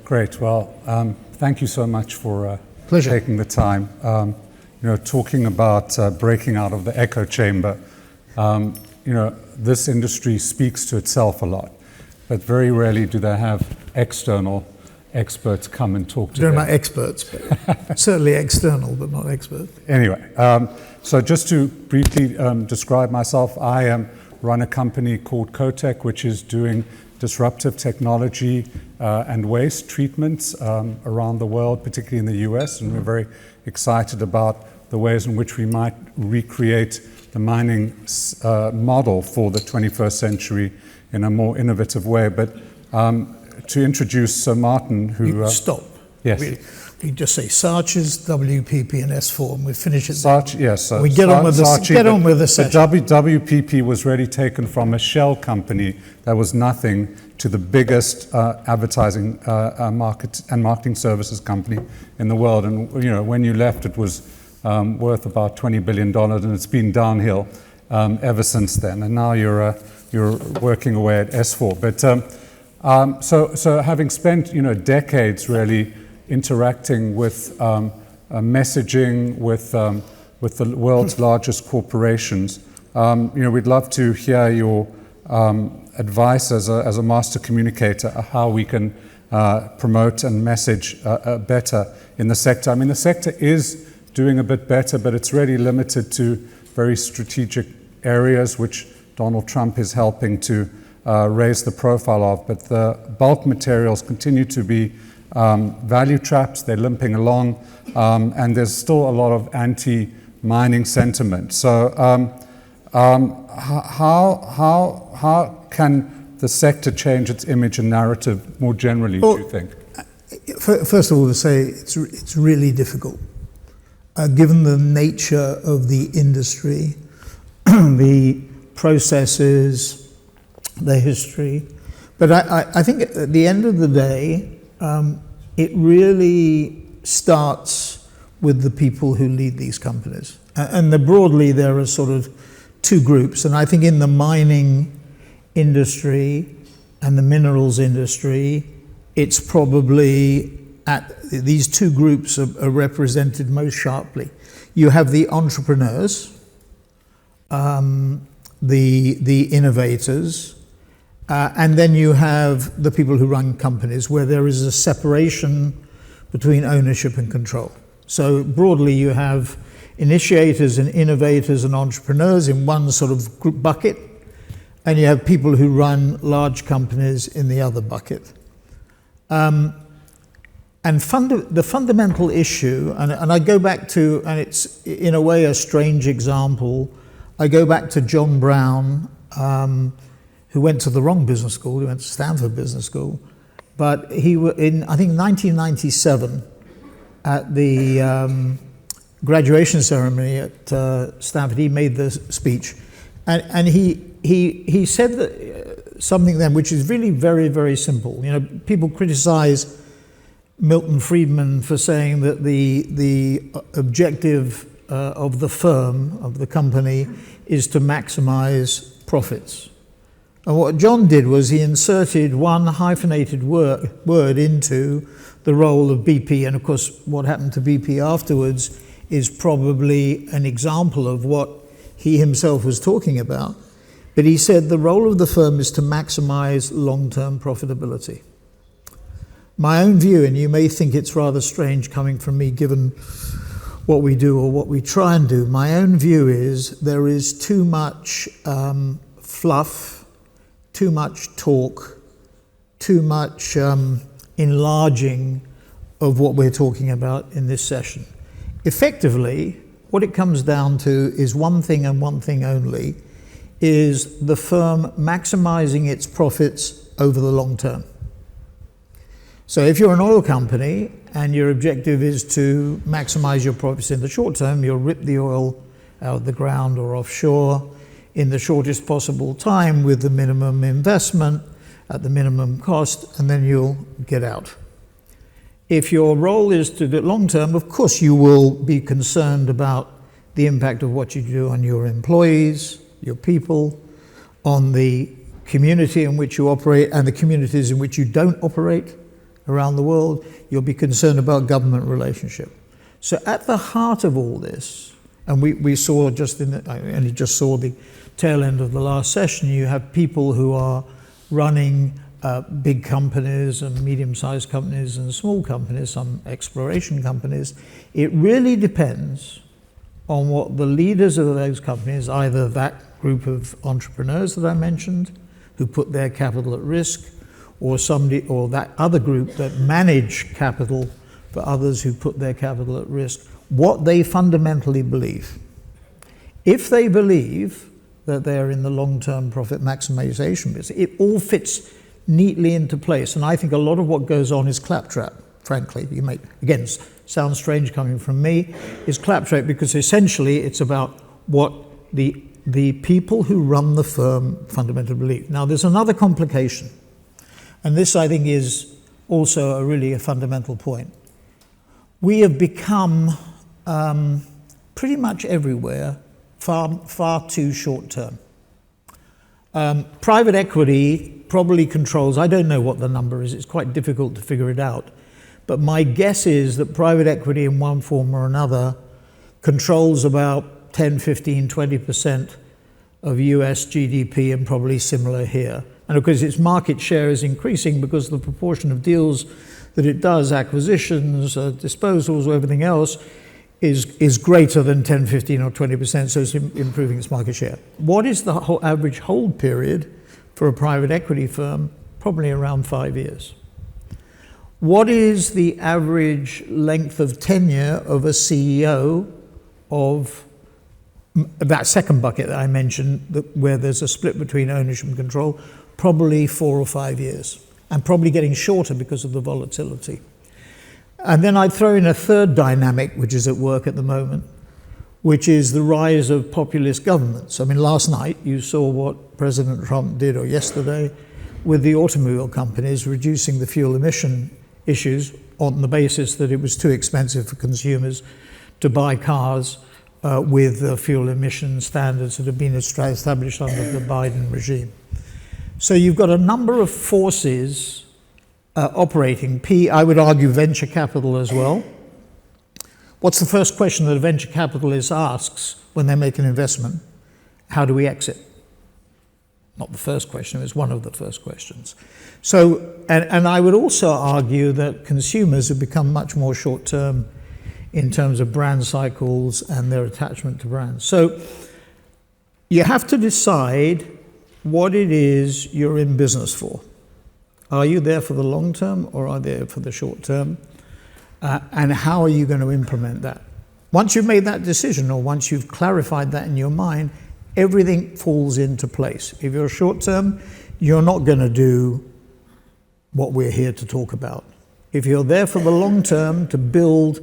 Great. Well, thank you so much for Pleasure. taking the time. Talking about breaking out of the echo chamber. This industry speaks to itself a lot, but very rarely do they have external experts come and talk to them. They're not experts, but certainly external, but not expert. Anyway, so just to briefly describe myself, I run a company called CoTec, which is doing disruptive technology and waste treatments around the world, particularly in the US, and we're very excited about the ways in which we might recreate the mining model for the 21st century in a more innovative way. But to introduce Sir Martin, who... Stop. Yes. We just say Sarches, WPP, and S4, and we finish it. Yes. We get on with the session. The WPP was really taken from a shell company that was nothing to the biggest advertising market and marketing services company in the world. And when you left, it was worth about $20 billion, and it's been downhill ever since then. And now you're working away at S4. But so having spent decades really interacting with messaging with the world's largest corporations, we'd love to hear your advice as a master communicator how we can promote and message better in the sector. I mean, the sector is doing a bit better, but it's really limited to very strategic areas which Donald Trump is helping to raise the profile of. But the bulk materials continue to be value traps. They're limping along, and there's still a lot of anti-mining sentiment. So how can the sector change its image and narrative more generally, do you think? First of all, to say it's really difficult, given the nature of the industry, the processes, the history. But I think at the end of the day, it really starts with the people who lead these companies. And broadly, there are sort of two groups. And I think in the mining industry and the minerals industry, it's probably these two groups are represented most sharply. You have the entrepreneurs, the innovators, and then you have the people who run companies where there is a separation between ownership and control. So broadly, you have initiators and innovators and entrepreneurs in one sort of group bucket, and you have people who run large companies in the other bucket. And the fundamental issue, and I go back to, and it's in a way a strange example, I go back to John Brown, who went to the wrong business school. He went to Stanford Business School. But he in, I think, 1997, at the graduation ceremony at Stanford, he made the speech. And he said that, something then which is really very, very simple. People criticize Milton Friedman for saying that the objective of the firm, of the company, is to maximize profits. And what John did was he inserted one hyphenated word into the role of BP. And of course, what happened to BP afterwards is probably an example of what he himself was talking about. But he said the role of the firm is to maximize long-term profitability. My own view, and you may think it's rather strange coming from me given what we do or what we try and do, my own view is there is too much fluff, too much talk, too much enlarging of what we're talking about in this session. Effectively, what it comes down to is one thing and one thing only, is the firm maximizing its profits over the long term. So if you're an oil company and your objective is to maximize your profits in the short term, you'll rip the oil out of the ground or offshore in the shortest possible time with the minimum investment at the minimum cost, and then you'll get out. If your role is to do it long term, of course you will be concerned about the impact of what you do on your employees, your people, on the community in which you operate and the communities in which you don't operate around the world. You'll be concerned about government relationship. So at the heart of all this, and we saw I only just saw the tail end of the last session, you have people who are running big companies and medium-sized companies and small companies, some exploration companies. It really depends on what the leaders of those companies, either that group of entrepreneurs that I mentioned, who put their capital at risk, or that other group that manage capital for others who put their capital at risk, what they fundamentally believe. If they believe that they're in the long-term profit maximization business, it all fits neatly into place. And I think a lot of what goes on is claptrap, frankly. You may, again, sound strange coming from me, is claptrap, because essentially it's about what the people who run the firm fundamentally believe. Now, there's another complication, and this, I think, is also really a fundamental point. We have become pretty much everywhere far too short-term. Private equity probably controls, I don't know what the number is, it's quite difficult to figure it out, but my guess is that private equity in one form or another controls about 10, 15, 20% of US GDP, and probably similar here. And of course its market share is increasing because the proportion of deals that it does, acquisitions, disposals, or everything else, is greater than 10, 15, or 20%, so it's improving its market share. What is the average hold period for a private equity firm? Probably around 5 years. What is the average length of tenure of a CEO of that second bucket that I mentioned, where there's a split between ownership and control? Probably 4 or 5 years, and probably getting shorter because of the volatility. And then I'd throw in a third dynamic, which is at work at the moment, which is the rise of populist governments. I mean, last night you saw what President Trump did, or yesterday, with the automobile companies reducing the fuel emission issues on the basis that it was too expensive for consumers to buy cars with the fuel emission standards that have been established under the Biden regime. So you've got a number of forces operating. I would argue venture capital as well. What's the first question that a venture capitalist asks when they make an investment? How do we exit? Not the first question, it's one of the first questions. So, and I would also argue that consumers have become much more short-term in terms of brand cycles and their attachment to brands. So you have to decide what it is you're in business for. Are you there for the long term, or are you there for the short term? And how are you going to implement that? Once you've made that decision, or once you've clarified that in your mind, everything falls into place. If you're short term, you're not going to do what we're here to talk about. If you're there for the long term, to build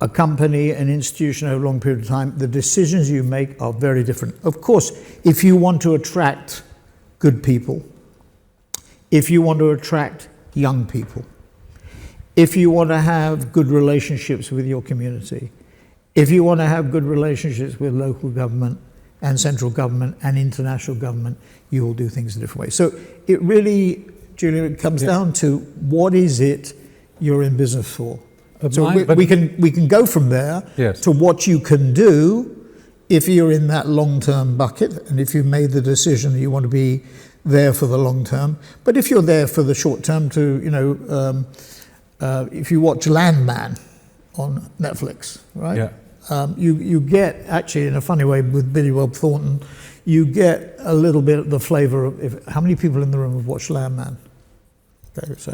a company, an institution over a long period of time, the decisions you make are very different. Of course, if you want to attract good people, if you want to attract young people, if you want to have good relationships with your community, if you want to have good relationships with local government and central government and international government, you will do things a different way. So it really, Julian, comes down to what is it you're in business for. So we can go from there to what you can do if you're in that long-term bucket, and if you've made the decision that you want to be there for the long term. But if you're there for the short term, if you watch Landman on Netflix, right? Yeah. You get, actually, in a funny way, with Billy Bob Thornton, you get a little bit of the flavour of how many people in the room have watched Landman? Okay, so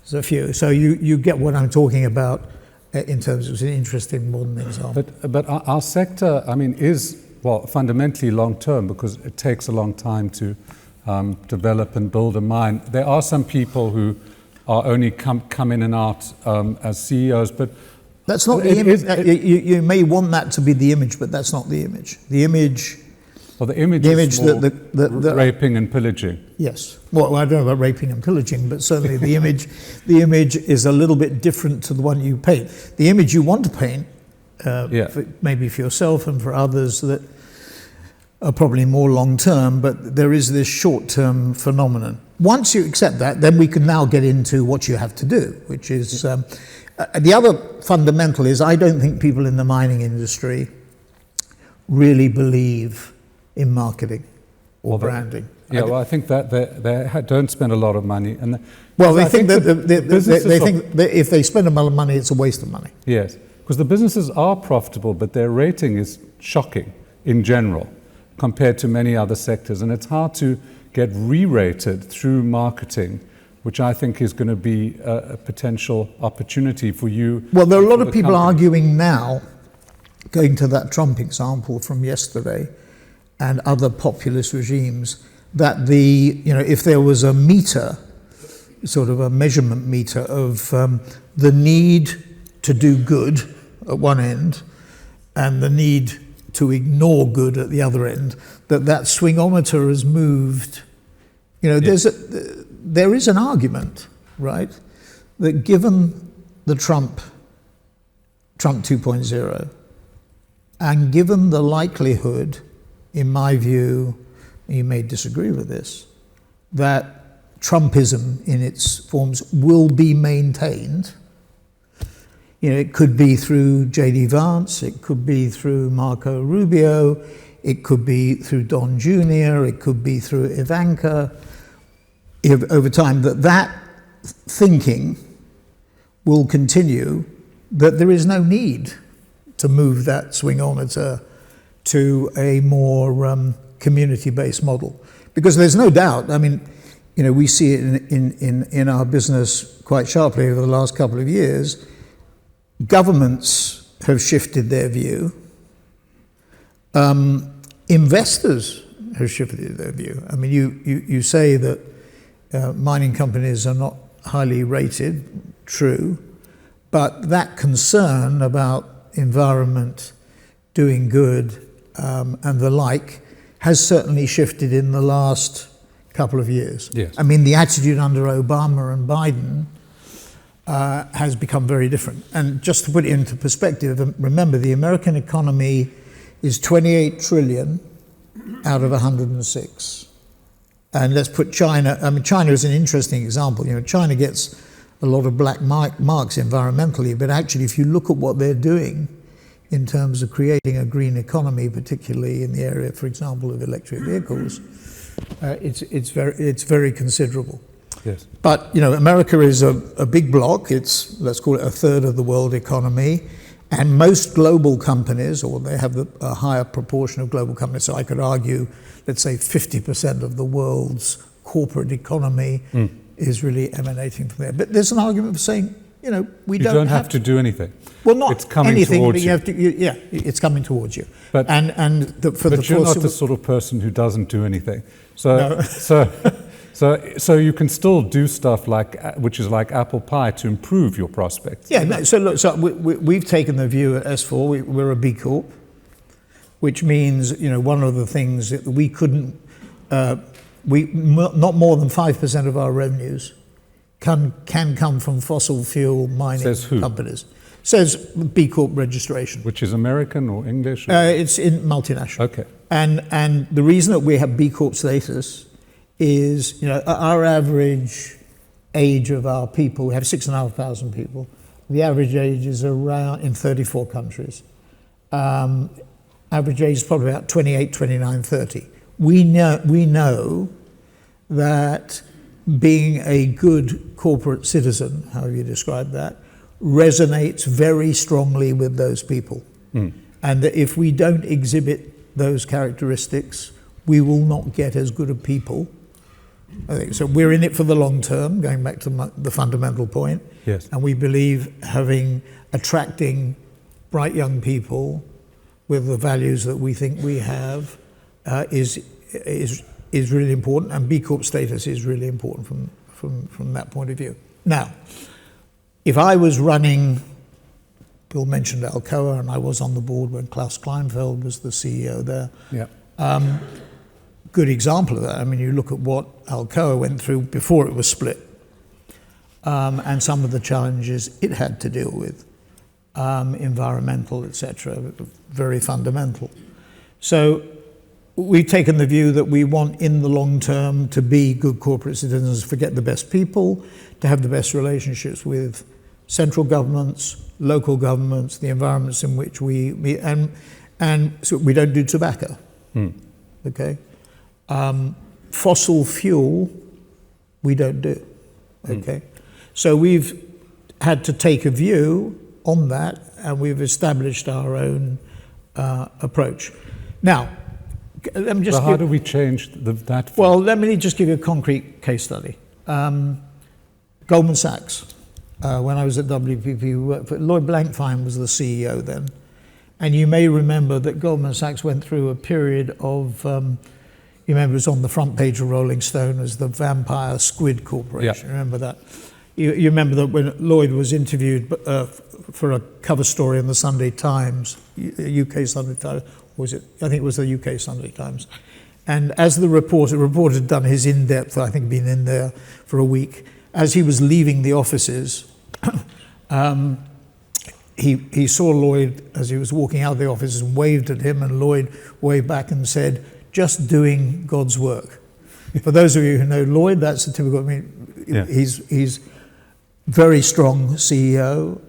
there's a few. So you get what I'm talking about in terms of an interesting modern example. But our sector, I mean, is, well, fundamentally long-term, because it takes a long time to develop and build a mine. There are some people who are only come in and out as CEOs, but that's not the image. You may want that to be the image, but that's not the image. The image. Well, the image is more raping and pillaging. Yes. Well, I don't know about raping and pillaging, but certainly the image is a little bit different to the one you paint. The image you want to paint, maybe for yourself and for others, that are probably more long-term, but there is this short-term phenomenon. Once you accept that, then we can now get into what you have to do, which is the other fundamental is I don't think people in the mining industry really believe in marketing or branding. Yeah, well, I think that they don't spend a lot of money, and they think that if they spend a lot of money, it's a waste of money. Yes, because the businesses are profitable, but their rating is shocking in general compared to many other sectors, and it's hard to get re-rated through marketing, which I think is going to be a potential opportunity for you. Well, there are a lot of people arguing now, going to that Trump example from yesterday, and other populist regimes, that if there was a meter, sort of a measurement meter of the need to do good at one end and the need to ignore good at the other end, that swingometer has moved. There is an argument, right, that given the Trump 2.0, and given the likelihood, in my view, you may disagree with this, that Trumpism in its forms will be maintained. It could be through J.D. Vance, it could be through Marco Rubio, it could be through Don Jr., it could be through Ivanka. Over time, that thinking will continue, that there is no need to move that swingometer to a more community-based model. Because there's no doubt, we see it in our business quite sharply over the last couple of years. Governments have shifted their view. Investors have shifted their view. You say that mining companies are not highly rated, true, but that concern about environment, doing good, and the like, has certainly shifted in the last couple of years. Yes. The attitude under Obama and Biden has become very different. And just to put it into perspective, remember the American economy is 28 trillion out of 106. And let's put China, China is an interesting example. China gets a lot of black marks environmentally, but actually if you look at what they're doing in terms of creating a green economy, particularly in the area, for example, of electric vehicles, it's very considerable. Yes. But America is a big bloc. It's, let's call it, a third of the world economy, and most global companies, or they have a higher proportion of global companies. So I could argue, let's say 50% of the world's corporate economy is really emanating from there. But there's an argument for saying, we don't have to do anything. Well, not it's coming anything, towards but you have to. It's coming towards you. But you're not the sort of person who doesn't do anything. No. So you can still do stuff which is like apple pie to improve your prospects. Yeah. No, so look, we've taken the view at S4. We're a B Corp, which means one of the things that we couldn't. Not more than 5% of our revenues can come from fossil fuel mining companies. Says B Corp registration. Which is American or English? It's in multinational. Okay. And the reason that we have B Corp status is, our average age of our people, we have 6,500 people. The average age is around, in 34 countries. Average age is probably about 28, 29, 30. We know that being a good corporate citizen, however you describe that, resonates very strongly with those people. And that if we don't exhibit those characteristics, we will not get as good a people. I think so. We're in it for the long term, going back to the fundamental point. Yes. And we believe attracting bright young people with the values that we think we have is really important, and B Corp status is really important from that point of view. Now, if I was running, Bill mentioned Alcoa, and I was on the board when Klaus Kleinfeld was the CEO there. Yeah. Good example of that. You look at what Alcoa went through before it was split, and some of the challenges it had to deal with, environmental, etc., very fundamental. So we've taken the view that we want in the long term to be good corporate citizens, forget the best people, to have the best relationships with central governments, local governments, the environments in which and so we don't do tobacco. Okay? Fossil fuel, we don't do. Okay? So we've had to take a view on that, and we've established our own approach. Now, let me just. So how do we change that? Well, let me just give you a concrete case study. Goldman Sachs. When I was at WPP, we worked for Lloyd Blankfein was the CEO then, and you may remember that Goldman Sachs went through a period of. You remember it was on the front page of Rolling Stone as the Vampire Squid Corporation. Yeah. Remember that? You remember that when Lloyd was interviewed for a cover story in the Sunday Times, UK Sunday Times, was it? I think it was the UK Sunday Times. And as the reporter had done his in-depth, I think been in there for a week, as he was leaving the offices, he saw Lloyd as he was walking out of the offices and waved at him, and Lloyd waved back and said, "Just doing God's work." For those of you who know Lloyd, that's a typical, he's very strong CEO,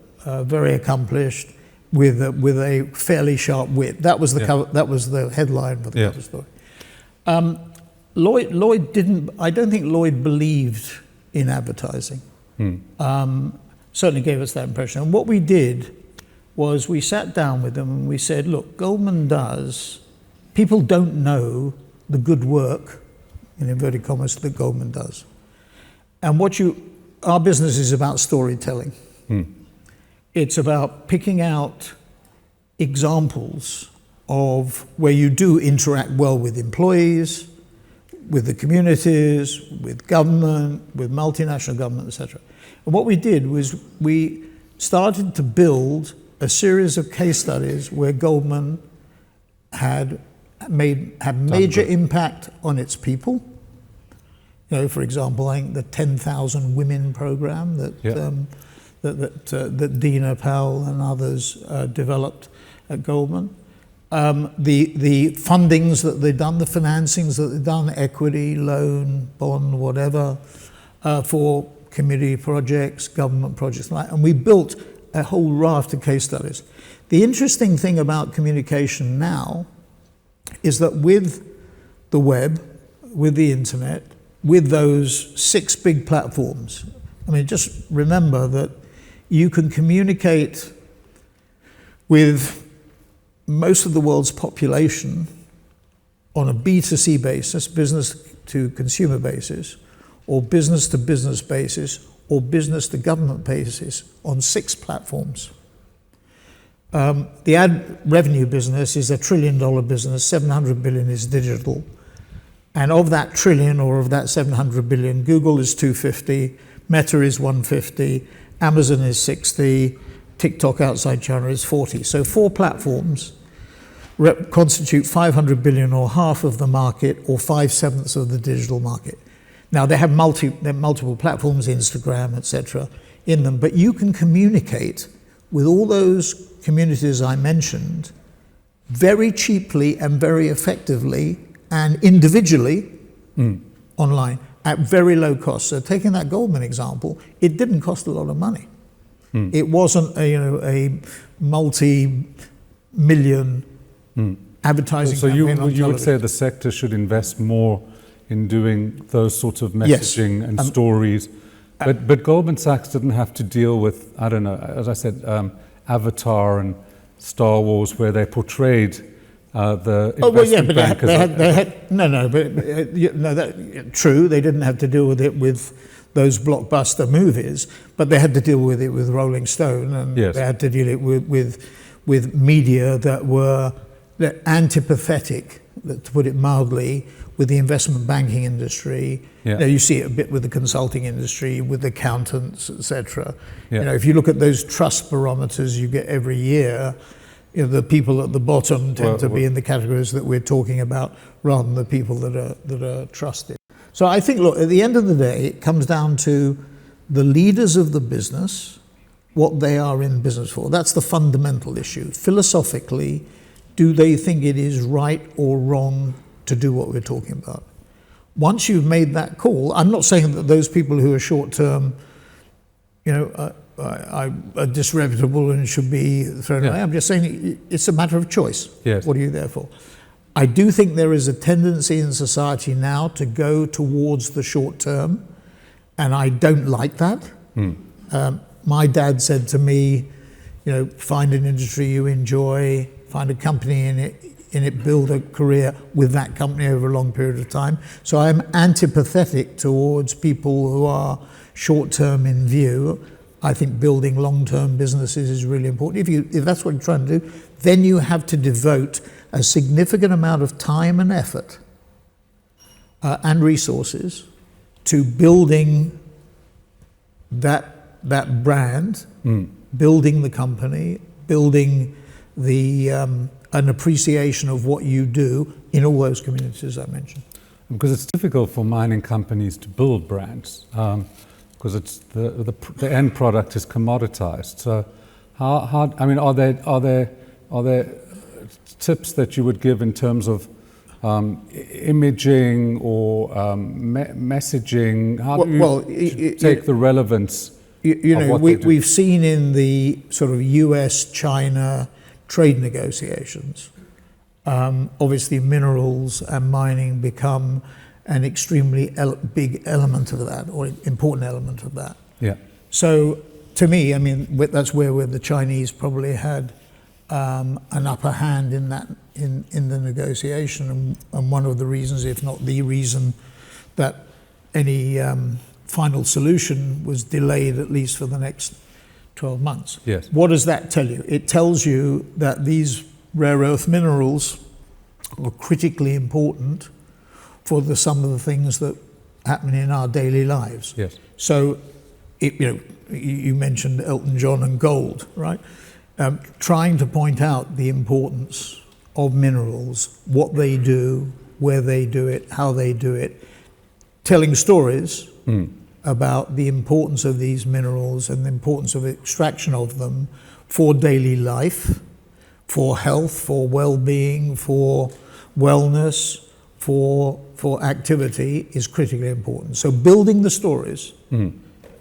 very accomplished, with a fairly sharp wit. That was the cover, that was the headline for the cover story. Lloyd didn't. I don't think Lloyd believed in advertising. Certainly gave us that impression. And what we did was we sat down with them and we said, "Look, Goldman does. People don't know the good work, in inverted commas, that Goldman does. And our business is about storytelling. It's about picking out examples of where you do interact well with employees, with the communities, with government, with multinational government, etc." And what we did was we started to build a series of case studies where Goldman had major impact on its people. For example, I think the 10,000 Women program that Dina Powell and others developed at Goldman. The fundings that they've done, the financings that they've done, equity, loan, bond, whatever, for community projects, government projects, and we built a whole raft of case studies. The interesting thing about communication now is that with the web, with the internet, with those 6 big platforms, just remember that you can communicate with most of the world's population on a B2C basis, business to consumer basis, or business to business basis, or business to government basis on 6 platforms. The ad revenue business is $1 trillion business, 700 billion is digital. And of that trillion, or of that 700 billion, Google is 250, Meta is 150, Amazon is 60, TikTok outside China is 40. So 4 platforms constitute 500 billion, or half of the market, or 5/7 of the digital market. Now they have multiple platforms, Instagram, etc., in them, but you can communicate with all those communities I mentioned very cheaply and very effectively and individually online at very low cost. So taking that Goldman example, it didn't cost a lot of money. It wasn't a multi-million advertising campaign on television. You would say the sector should invest more in doing those sorts of messaging and stories. But Goldman Sachs didn't have to deal with, I don't know, as I said, Avatar and Star Wars, where they portrayed the investment bank true, they didn't have to deal with it with those blockbuster movies, but they had to deal with it with Rolling Stone, and they had to deal with media that were antipathetic, to put it mildly, with the investment banking industry. You see it a bit with the consulting industry, with accountants, etc. If you look at those trust barometers you get every year, the people at the bottom tend to be in the categories that we're talking about, rather than the people that are trusted. So I think, look, at the end of the day, it comes down to the leaders of the business, what they are in business for. That's the fundamental issue. Philosophically, do they think it is right or wrong to do what we're talking about. Once you've made that call, I'm not saying that those people who are short-term, are disreputable and should be thrown away. I'm just saying it's a matter of choice. Yes. What are you there for? I do think there is a tendency in society now to go towards the short term, and I don't like that. My dad said to me, find an industry you enjoy, find a company in it, build a career with that company over a long period of time. So I'm antipathetic towards people who are short-term in view. I think building long-term businesses is really important. If that's what you're trying to do, then you have to devote a significant amount of time and effort and resources to building that brand, building the company, building an appreciation of what you do in all those communities I mentioned. Because it's difficult for mining companies to build brands, because it's the end product is commoditized. So, are there tips that you would give in terms of imaging or messaging? How do you take the relevance? We've seen in the sort of US-China trade negotiations, obviously minerals and mining become an extremely big element of that, or important element of that. Yeah. So to me, that's where the Chinese probably had an upper hand in that in the negotiation, and one of the reasons, if not the reason, that any final solution was delayed at least for the next 12 months. Yes. What does that tell you? It tells you that these rare earth minerals are critically important for some of the things that happen in our daily lives. Yes. So, you mentioned Elton John and gold, right? Trying to point out the importance of minerals, what they do, where they do it, how they do it, telling stories about the importance of these minerals and the importance of extraction of them for daily life, for health, for well-being, for wellness, for activity is critically important. So building the stories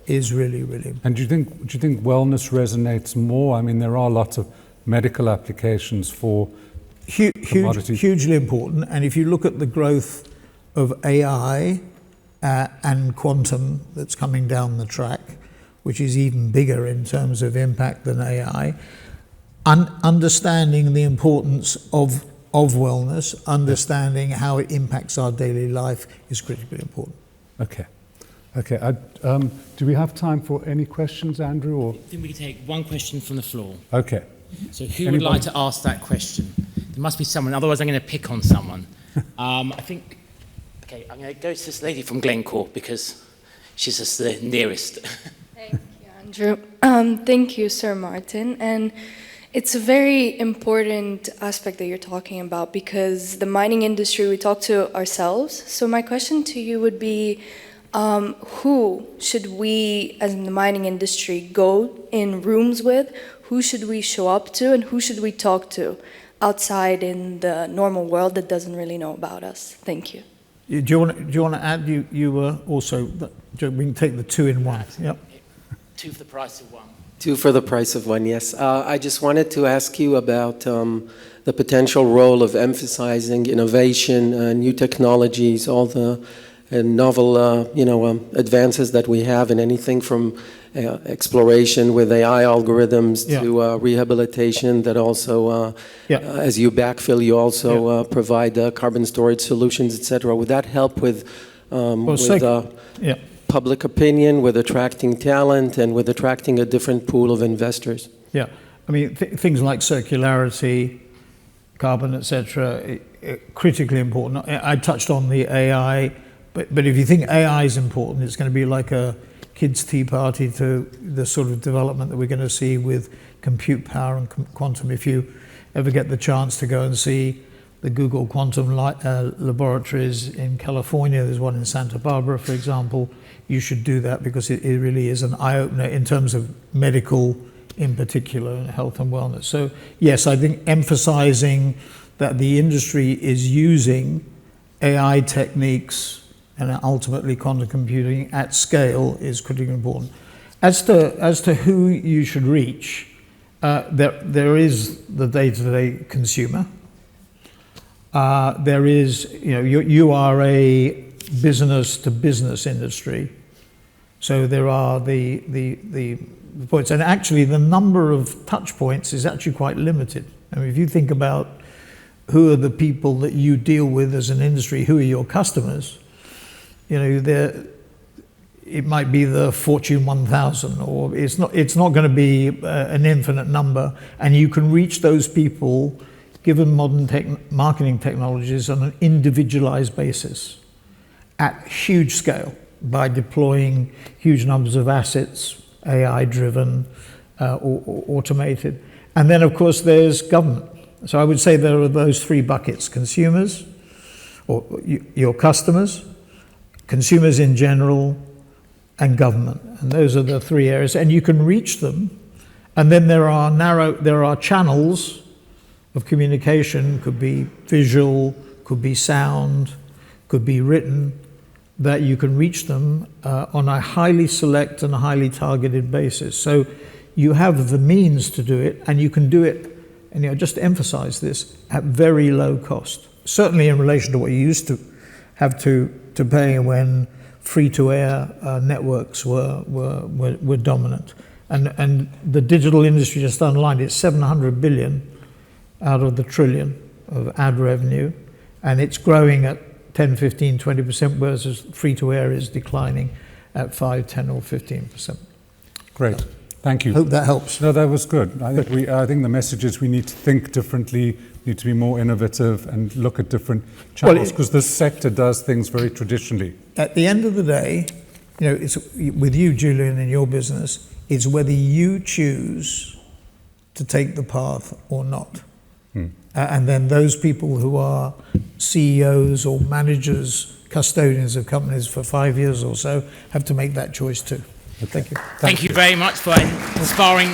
is really, really important. And do you think wellness resonates more? There are lots of medical applications for commodities. Hugely important. And if you look at the growth of AI and quantum that's coming down the track, which is even bigger in terms of impact than AI, understanding the importance of wellness, understanding how it impacts our daily life is critically important. Okay. Do we have time for any questions, Andrew? Or? I think we can take one question from the floor. Okay. So who would like to ask that question? There must be someone, otherwise I'm going to pick on someone. I'm going to go to this lady from Glencore because she's just the nearest. Thank you, Andrew. Thank you, Sir Martin. And it's a very important aspect that you're talking about, because the mining industry, we talk to ourselves. So my question to you would be, who should we, as in the mining industry, go in rooms with? Who should we show up to, and who should we talk to outside in the normal world that doesn't really know about us? Thank you. Do you want to add? You were also. We can take the two in one. Yep. Two for the price of one. Two for the price of one. Yes. I just wanted to ask you about the potential role of emphasizing innovation, new technologies, all the novel, advances that we have in anything from exploration with AI algorithms to rehabilitation that also, as you backfill, you also provide carbon storage solutions, etc. Would that help with public opinion, with attracting talent, and with attracting a different pool of investors? Yeah, things like circularity, carbon, etc., critically important. I touched on the AI, but if you think AI is important, it's going to be like a kids' tea party to the sort of development that we're going to see with compute power and quantum. If you ever get the chance to go and see the Google quantum laboratories in California, there's one in Santa Barbara, for example, you should do that, because it really is an eye-opener in terms of medical in particular, and health and wellness. So yes, I think emphasizing that the industry is using AI techniques, and ultimately quantum computing at scale is critically important. As to who you should reach, there is the day-to-day consumer. There is, you are a business-to-business industry, so there are the points, and actually the number of touch points is actually quite limited. I mean, if you think about who are the people that you deal with as an industry, who are your customers, it might be the Fortune 1000, or it's not going to be an infinite number, and you can reach those people, given modern marketing technologies, on an individualized basis at huge scale by deploying huge numbers of assets, AI-driven, or automated. And then, of course, there's government. So I would say there are those three buckets: consumers, or your customers, consumers in general, and government. And those are the three areas. And you can reach them. And then there are channels of communication, could be visual, could be sound, could be written, that you can reach them on a highly select and highly targeted basis. So you have the means to do it, and you can do it, and just to emphasize this, at very low cost. Certainly in relation to what you used to have to pay when free-to-air networks were dominant. And the digital industry just underlined it's 700 billion out of the trillion of ad revenue, and it's growing at 10, 15, 20%, whereas free-to-air is declining at 5, 10, or 15%. Great. Thank you. Hope that helps. No, that was good. I think the message is we need to think differently, need to be more innovative, and look at different channels, because this sector does things very traditionally. At the end of the day, it's with you, Julian, in your business, it's whether you choose to take the path or not. And then those people who are CEOs or managers, custodians of companies for 5 years or so, have to make that choice too. Okay. Thank you. Thank you very much for inspiring.